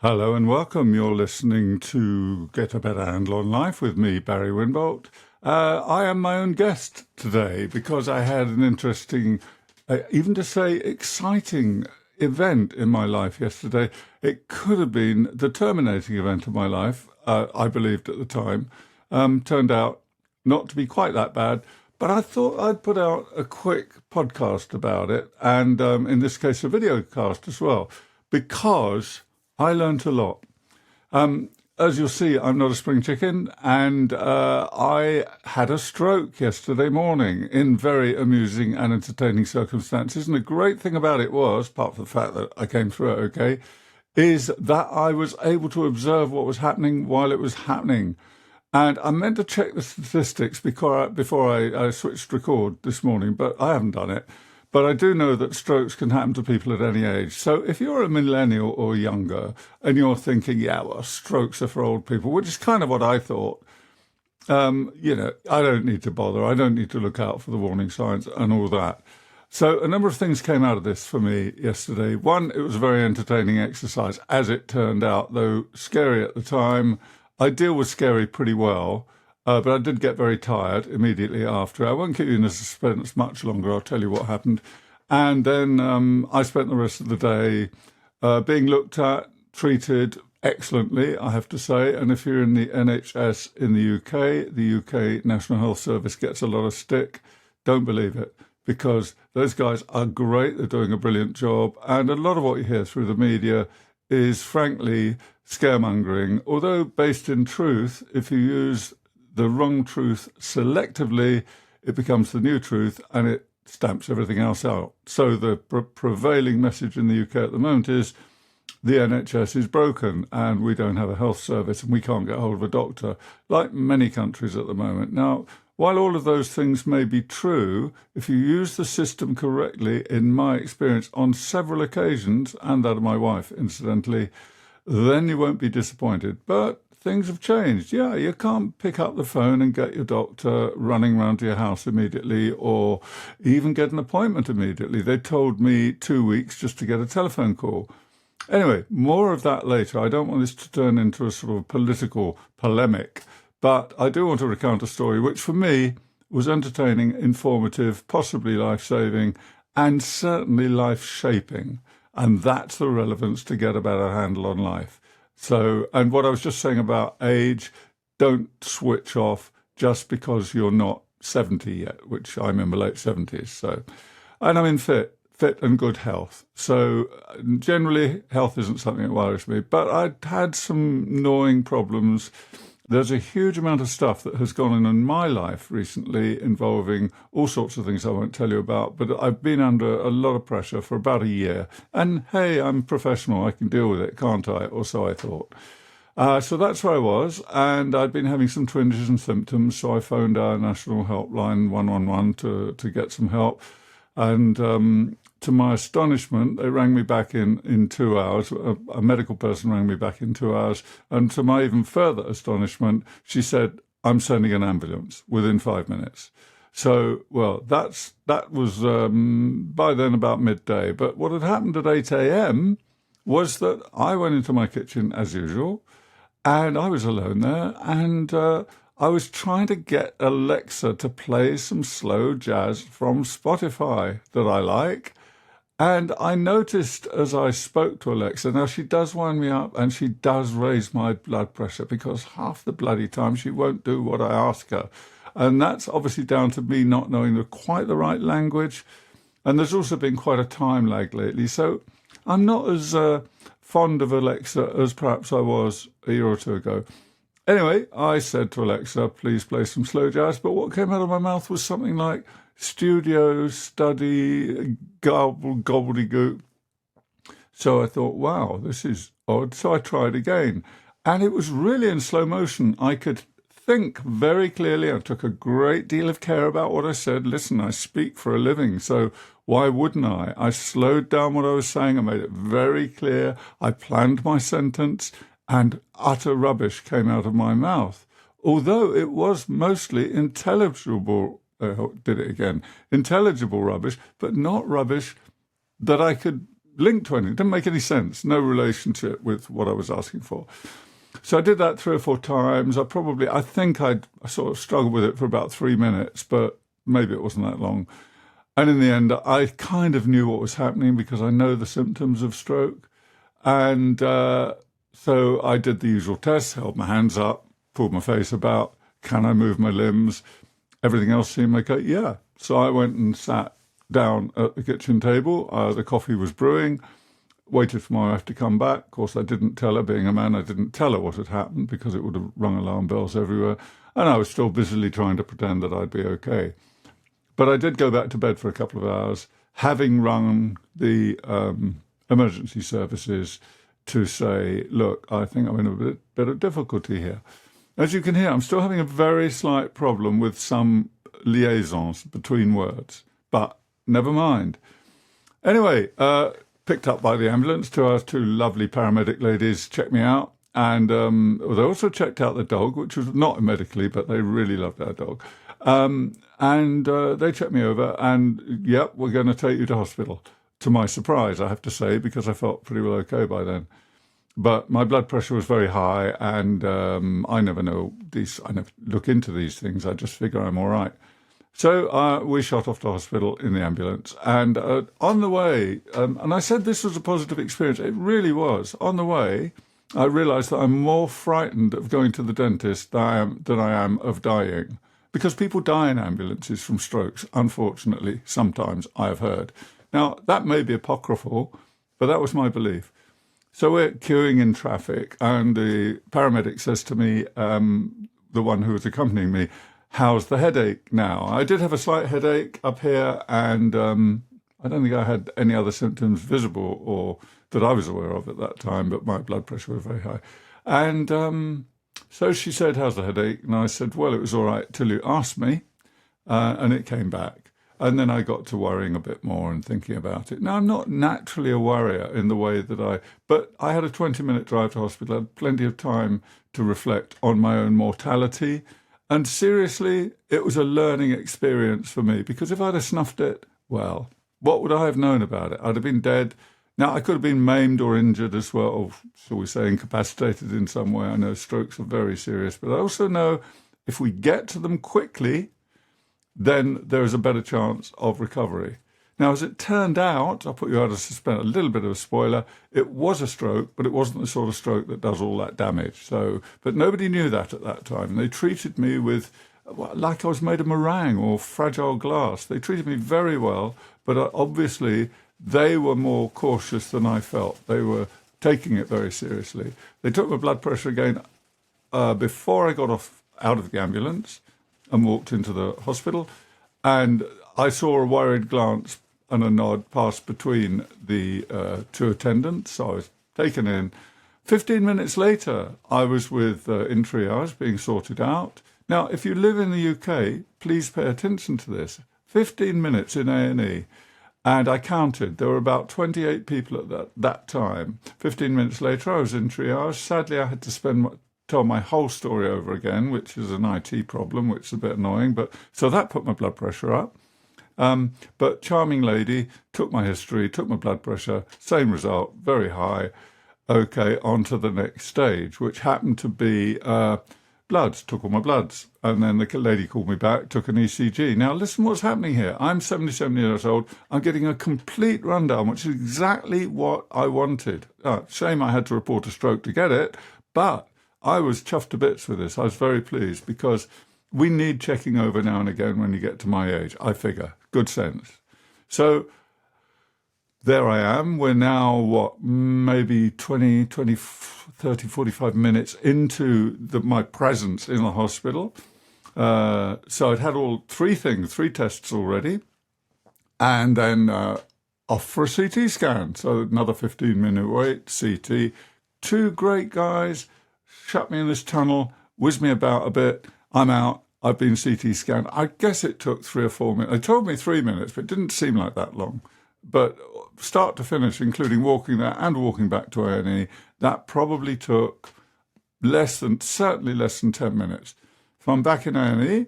Hello and welcome. You're listening to Get a Better Handle on Life with me, Barry Winbolt. I am my own guest today because I had an interesting, even to say exciting event in my life yesterday. It could have been the terminating event of my life, I believed at the time. Turned out not to be quite that bad, but I thought I'd put out a quick podcast about it, and in this case a video cast as well, because I learnt a lot. As you'll see, I'm not a spring chicken, and I had a stroke yesterday morning in very amusing and entertaining circumstances. And the great thing about it was, apart from the fact that I came through it okay, is that I was able to observe what was happening while it was happening. And I meant to check the statistics before I switched record this morning, but I haven't done it. But I do know that strokes can happen to people at any age. So if you're a millennial or younger and you're thinking, yeah, well, strokes are for old people, which is kind of what I thought, I don't need to bother. I don't need to look out for the warning signs and all that. So a number of things came out of this for me yesterday. One, it was a very entertaining exercise, as it turned out, though scary at the time. I deal with scary pretty well. But I did get very tired immediately after. I won't keep you in the suspense much longer. I'll tell you what happened. And then I spent the rest of the day being looked at, treated excellently, I have to say. And if you're in the NHS in the UK National Health Service gets a lot of stick. Don't believe it, because those guys are great. They're doing a brilliant job. And a lot of what you hear through the media is, frankly, scaremongering. Although based in truth, if you use the wrong truth selectively, it becomes the new truth and it stamps everything else out. So the prevailing message in the UK at the moment is the NHS is broken and we don't have a health service and we can't get hold of a doctor, like many countries at the moment. Now, while all of those things may be true, if you use the system correctly, in my experience on several occasions, and that of my wife, incidentally, then you won't be disappointed. But things have changed. Yeah, you can't pick up the phone and get your doctor running round to your house immediately or even get an appointment immediately. They told me 2 weeks just to get a telephone call. Anyway, more of that later. I don't want this to turn into a sort of political polemic, but I do want to recount a story which for me was entertaining, informative, possibly life-saving, and certainly life-shaping. And that's the relevance to get a better handle on life. So, and what I was just saying about age, don't switch off just because you're not 70 yet, which I'm in my late 70s. So, and I'm in fit and good health. So generally health isn't something that worries me, but I'd had some gnawing problems. There's a huge amount of stuff that has gone on in my life recently involving all sorts of things I won't tell you about, but I've been under a lot of pressure for about a year. And hey, I'm professional, I can deal with it, can't I? Or so I thought. So that's where I was, and I'd been having some twinges and symptoms, so I phoned our national helpline 111 to get some help. And to my astonishment, they rang me back in 2 hours. A medical person rang me back in 2 hours. And to my even further astonishment, she said, I'm sending an ambulance within 5 minutes. So, well, that was by then about midday. But what had happened at 8 a.m. was that I went into my kitchen as usual, and I was alone there, and I was trying to get Alexa to play some slow jazz from Spotify that I like. And I noticed as I spoke to Alexa, now she does wind me up and she does raise my blood pressure because half the bloody time she won't do what I ask her. And that's obviously down to me not knowing quite the right language. And there's also been quite a time lag lately. So I'm not as fond of Alexa as perhaps I was a year or two ago. Anyway, I said to Alexa, please play some slow jazz. But what came out of my mouth was something like studio, study, gobbledygook. So I thought, wow, this is odd. So I tried again. And it was really in slow motion. I could think very clearly. I took a great deal of care about what I said. Listen, I speak for a living, so why wouldn't I? I slowed down what I was saying. I made it very clear. I planned my sentence, and utter rubbish came out of my mouth. Although it was mostly intelligible, intelligible rubbish, but not rubbish that I could linked to anything. It didn't make any sense. No relationship with what I was asking for. So I did that 3 or 4 times. I think I sort of struggled with it for about 3 minutes, but maybe it wasn't that long. And in the end, I kind of knew what was happening because I know the symptoms of stroke. And so I did the usual tests, held my hands up, pulled my face about. Can I move my limbs? Everything else seemed okay. Yeah. So I went and sat down at the kitchen table. The coffee was brewing. Waited for my wife to come back. Of course, I didn't tell her, being a man, I didn't tell her what had happened because it would have rung alarm bells everywhere. And I was still busily trying to pretend that I'd be okay. But I did go back to bed for a couple of hours, having rung the emergency services to say, look, I think I'm in a bit of difficulty here. As you can hear, I'm still having a very slight problem with some liaisons between words, but never mind. Anyway, picked up by the ambulance. 2 hours, 2 lovely paramedic ladies checked me out. And they also checked out the dog, which was not medically, but they really loved our dog. And they checked me over and, yep, we're going to take you to hospital. To my surprise, I have to say, because I felt pretty well okay by then. But my blood pressure was very high, and I never know these. I never look into these things. I just figure I'm all right. So we shot off to hospital in the ambulance. And on the way, and I said this was a positive experience. It really was. On the way, I realised that I'm more frightened of going to the dentist than I am of dying. Because people die in ambulances from strokes, unfortunately, sometimes I have heard. Now, that may be apocryphal, but that was my belief. So we're queuing in traffic, and the paramedic says to me, the one who was accompanying me, how's the headache now? I did have a slight headache up here, and I don't think I had any other symptoms visible or that I was aware of at that time, but my blood pressure was very high. And so she said, how's the headache? And I said, well, it was all right till you asked me, and it came back. And then I got to worrying a bit more and thinking about it. Now, I'm not naturally a worrier in the way that but I had a 20-minute drive to hospital. I had plenty of time to reflect on my own mortality. And seriously, it was a learning experience for me, because if I'd have snuffed it, well, what would I have known about it? I'd have been dead. Now, I could have been maimed or injured as well, or shall we say incapacitated in some way. I know strokes are very serious, but I also know if we get to them quickly, then there is a better chance of recovery. Now, as it turned out, I'll put you out of suspense, a little bit of a spoiler, it was a stroke, but it wasn't the sort of stroke that does all that damage. So, but nobody knew that at that time. They treated me like I was made of meringue or fragile glass. They treated me very well, but obviously they were more cautious than I felt. They were taking it very seriously. They took my blood pressure again before I got out of the ambulance and walked into the hospital, and I saw a worried glance and a nod pass between the 2 attendants. So I was taken in. 15 minutes later, I was in triage being sorted out. Now, if you live in the UK, please pay attention to this. 15 minutes in A&E, and I counted. There were about 28 people at that time. 15 minutes later, I was in triage. Sadly, I had to tell my whole story over again, which is an IT problem, which is a bit annoying. But so that put my blood pressure up. But charming lady took my history, took my blood pressure, same result, very high. Okay, on to the next stage, which happened to be bloods, took all my bloods. And then the lady called me back, took an ECG. Now, listen what's happening here. I'm 77 years old. I'm getting a complete rundown, which is exactly what I wanted. Shame I had to report a stroke to get it, but I was chuffed to bits with this. I was very pleased because we need checking over now and again when you get to my age, I figure. Good sense. So there I am. We're now, maybe 20, 30, 45 minutes into my presence in the hospital. So I'd had all 3 tests already, and then off for a CT scan. So another 15-minute wait, CT. 2 great guys shut me in this tunnel, whiz me about a bit. I'm out. I've been CT scanned. I guess it took 3 or 4 minutes. They told me 3 minutes, but it didn't seem like that long. But start to finish, including walking there and walking back to A&E, that probably took certainly less than 10 minutes. So I'm back in A&E,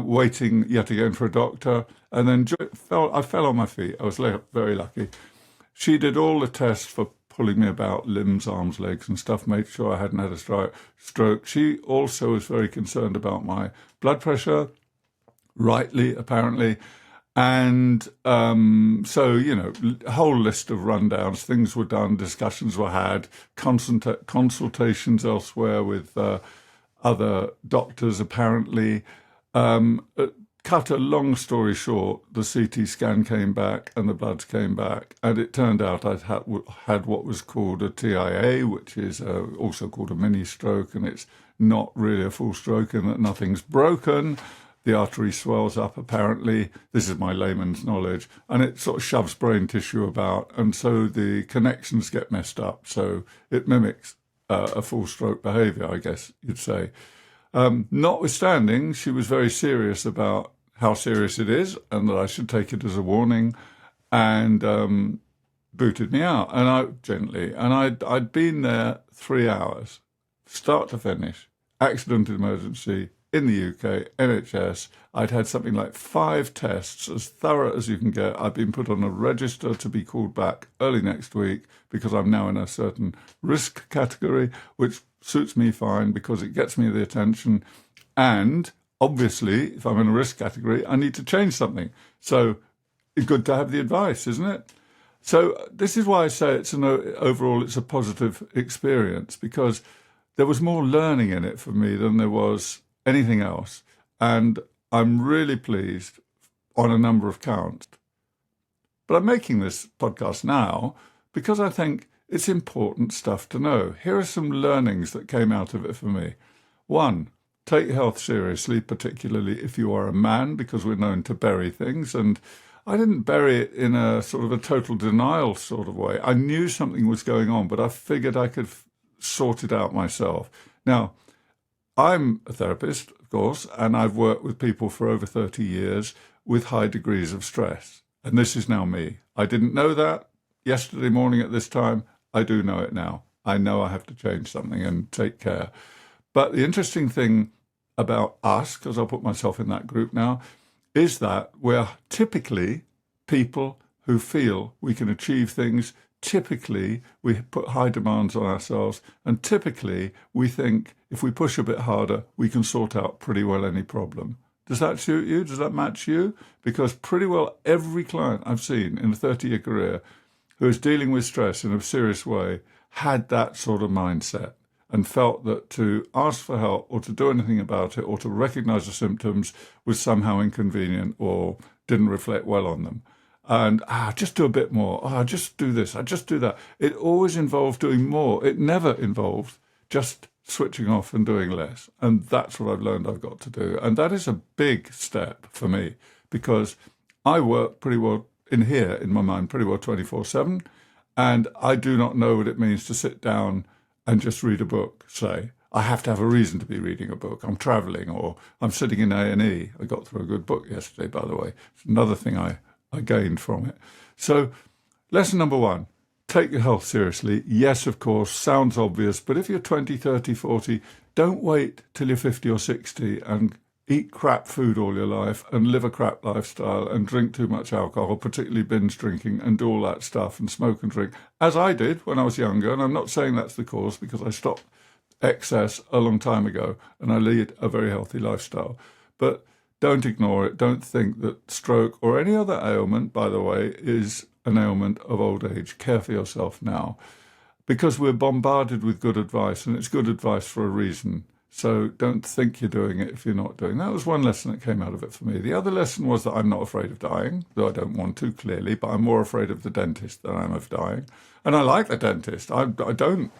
waiting yet again for a doctor, and then I fell on my feet. I was very lucky. She did all the tests for pulling me about limbs, arms, legs and stuff, made sure I hadn't had a stroke. She also was very concerned about my blood pressure, rightly, apparently. And so, a whole list of rundowns, things were done, discussions were had, consultations elsewhere with other doctors, apparently. Cut a long story short, the CT scan came back and the bloods came back, and it turned out I'd had what was called a TIA, which is also called a mini stroke, and it's not really a full stroke in that nothing's broken. The artery swells up, apparently. This is my layman's knowledge, and it sort of shoves brain tissue about, and so the connections get messed up. So it mimics a full stroke behaviour, I guess you'd say. Notwithstanding, she was very serious about how serious it is and that I should take it as a warning, and booted me out, and I'd been there 3 hours, start to finish, accident emergency in the UK, NHS. I'd had something like 5 tests, as thorough as you can get. I've been put on a register to be called back early next week because I'm now in a certain risk category, which suits me fine because it gets me the attention. And obviously, if I'm in a risk category, I need to change something. So it's good to have the advice, isn't it? So this is why I say overall it's a positive experience, because there was more learning in it for me than there was anything else. And I'm really pleased on a number of counts. But I'm making this podcast now because I think it's important stuff to know. Here are some learnings that came out of it for me. 1, take health seriously, particularly if you are a man, because we're known to bury things. And I didn't bury it in a sort of a total denial sort of way. I knew something was going on, but I figured I could sort it out myself. Now, I'm a therapist, of course, and I've worked with people for over 30 years with high degrees of stress. And this is now me. I didn't know that yesterday morning at this time. I do know it now. I know I have to change something and take care. But the interesting thing about us, because I'll put myself in that group now, is that we're typically people who feel we can achieve things. Typically, we put high demands on ourselves, and typically we think if we push a bit harder, we can sort out pretty well any problem. Does that suit you? Does that match you? Because pretty well every client I've seen in a 30-year career who is dealing with stress in a serious way had that sort of mindset and felt that to ask for help or to do anything about it or to recognize the symptoms was somehow inconvenient or didn't reflect well on them. And just do a bit more. Just do this. Just do that. It always involved doing more. It never involved just switching off and doing less. And that's what I've learned I've got to do. And that is a big step for me because I work pretty well in my mind, pretty well 24/7. And I do not know what it means to sit down and just read a book, say. I have to have a reason to be reading a book. I'm traveling or I'm sitting in A&E. I got through a good book yesterday, by the way. It's another thing I gained from it. So lesson number 1, take your health seriously. Yes, of course, sounds obvious, but if you're 20, 30, 40, don't wait till you're 50 or 60 and eat crap food all your life and live a crap lifestyle and drink too much alcohol, particularly binge drinking, and do all that stuff and smoke and drink, as I did when I was younger. And I'm not saying that's the cause because I stopped excess a long time ago and I lead a very healthy lifestyle. But don't ignore it. Don't think that stroke or any other ailment, by the way, is an ailment of old age. Care for yourself now because we're bombarded with good advice, and it's good advice for a reason. So don't think you're doing it if you're not doing. That was one lesson that came out of it for me. The other lesson was that I'm not afraid of dying, though I don't want to, clearly, but I'm more afraid of the dentist than I am of dying. And I like the dentist. I don't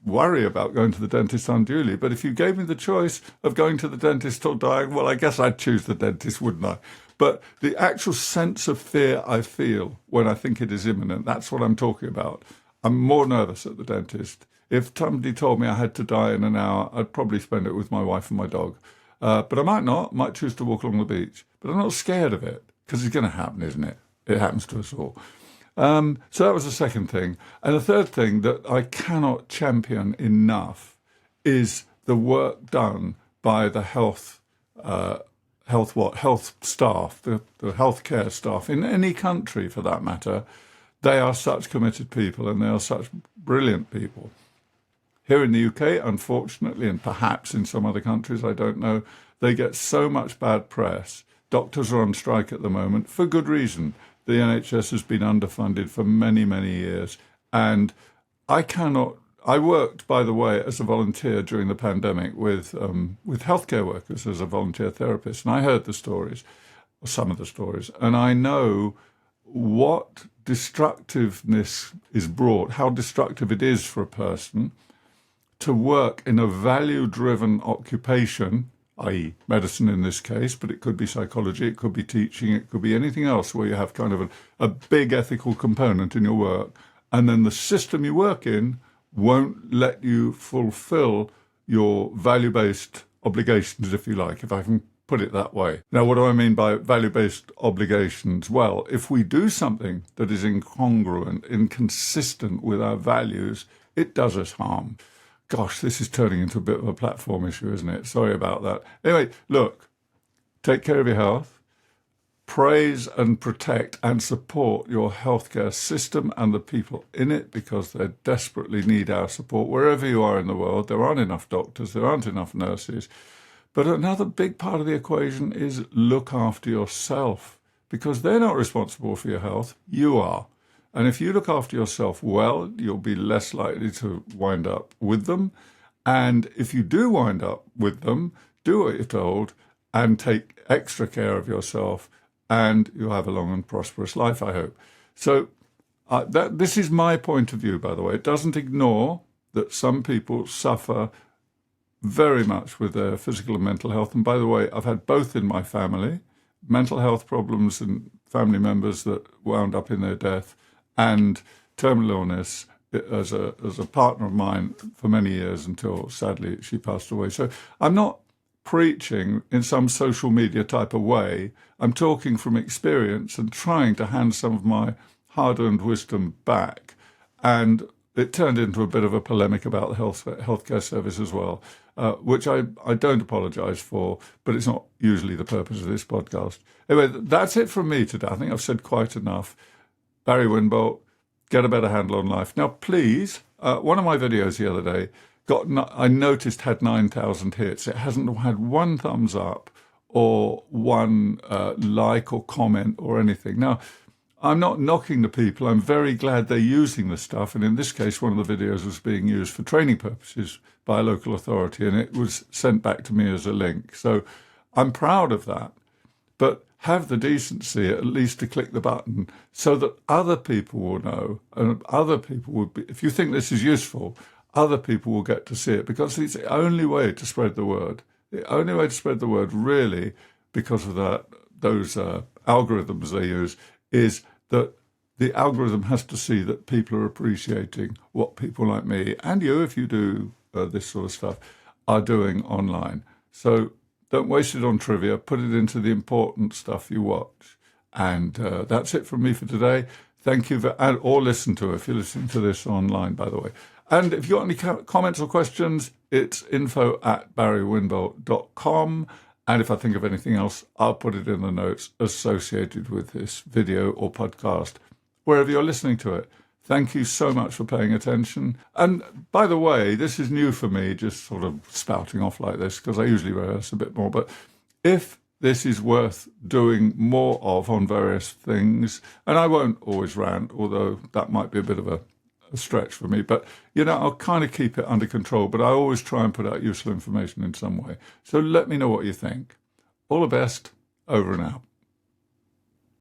worry about going to the dentist unduly, but if you gave me the choice of going to the dentist or dying, well, I guess I'd choose the dentist, wouldn't I? But the actual sense of fear I feel when I think it is imminent, that's what I'm talking about. I'm more nervous at the dentist. If somebody told me I had to die in an hour, I'd probably spend it with my wife and my dog. But I might not, might choose to walk along the beach. But I'm not scared of it, because it's going to happen, isn't it? It happens to us all. So that was the second thing. And the third thing that I cannot champion enough is the work done by the health staff, the healthcare staff in any country for that matter, They are such committed people and they are such brilliant people. Here in the UK, unfortunately, and perhaps in some other countries, I don't know, they get so much bad press. Doctors are on strike at the moment for good reason. The NHS has been underfunded for many, many years. And I worked, by the way, as a volunteer during the pandemic with healthcare workers as a volunteer therapist. And I heard the stories, or some of the stories, and I know what destructiveness is brought, how destructive it is for a person to work in a value-driven occupation, i.e. medicine in this case, but it could be psychology, it could be teaching, it could be anything else where you have kind of a big ethical component in your work, and then the system you work in won't let you fulfill your value-based obligations, if you like, if I can put it that way. Now, what do I mean by value-based obligations? Well, if we do something that is incongruent, inconsistent with our values, it does us harm. Gosh, this is turning into a bit of a platform issue, isn't it? Sorry about that. Anyway, look, take care of your health. Praise and protect and support your healthcare system and the people in it because they desperately need our support. Wherever you are in the world, there aren't enough doctors, there aren't enough nurses. But another big part of the equation is look after yourself because they're not responsible for your health, you are. And if you look after yourself well, you'll be less likely to wind up with them. And if you do wind up with them, do what you're told and take extra care of yourself and you'll have a long and prosperous life, I hope. So this is my point of view, by the way. It doesn't ignore that some people suffer very much with their physical and mental health. And by the way, I've had both in my family, mental health problems and family members that wound up in their death and terminal illness as a partner of mine for many years until sadly she passed away. So I'm not preaching in some social media type of way. I'm talking from experience and trying to hand some of my hard-earned wisdom back. And it turned into a bit of a polemic about the healthcare service as well, which I don't apologise for, but it's not usually the purpose of this podcast. Anyway, that's it from me today. I think I've said quite enough. Barry Winbolt, get a better handle on life. Now, please, one of my videos the other day I noticed had 9,000 hits. It hasn't had one thumbs up or one like or comment or anything. Now, I'm not knocking the people. I'm very glad they're using the stuff. And in this case, one of the videos was being used for training purposes by a local authority, and it was sent back to me as a link. So I'm proud of that. But have the decency at least to click the button so that other people will know and other people will be, if you think this is useful, other people will get to see it because it's the only way to spread the word. The only way to spread the word really because of those algorithms they use is that the algorithm has to see that people are appreciating what people like me and you, if you do this sort of stuff, are doing online. So don't waste it on trivia. Put it into the important stuff you watch. And that's it from me for today. Thank you or listen to it if you're listening to this online, by the way. And if you've got any comments or questions, it's info@barrywinbolt.com. And if I think of anything else, I'll put it in the notes associated with this video or podcast, wherever you're listening to it. Thank you so much for paying attention. And by the way, this is new for me, just sort of spouting off like this, because I usually rehearse a bit more. But if this is worth doing more of on various things, and I won't always rant, although that might be a bit of a stretch for me, but I'll kind of keep it under control, but I always try and put out useful information in some way. So let me know what you think. All the best. Over and out.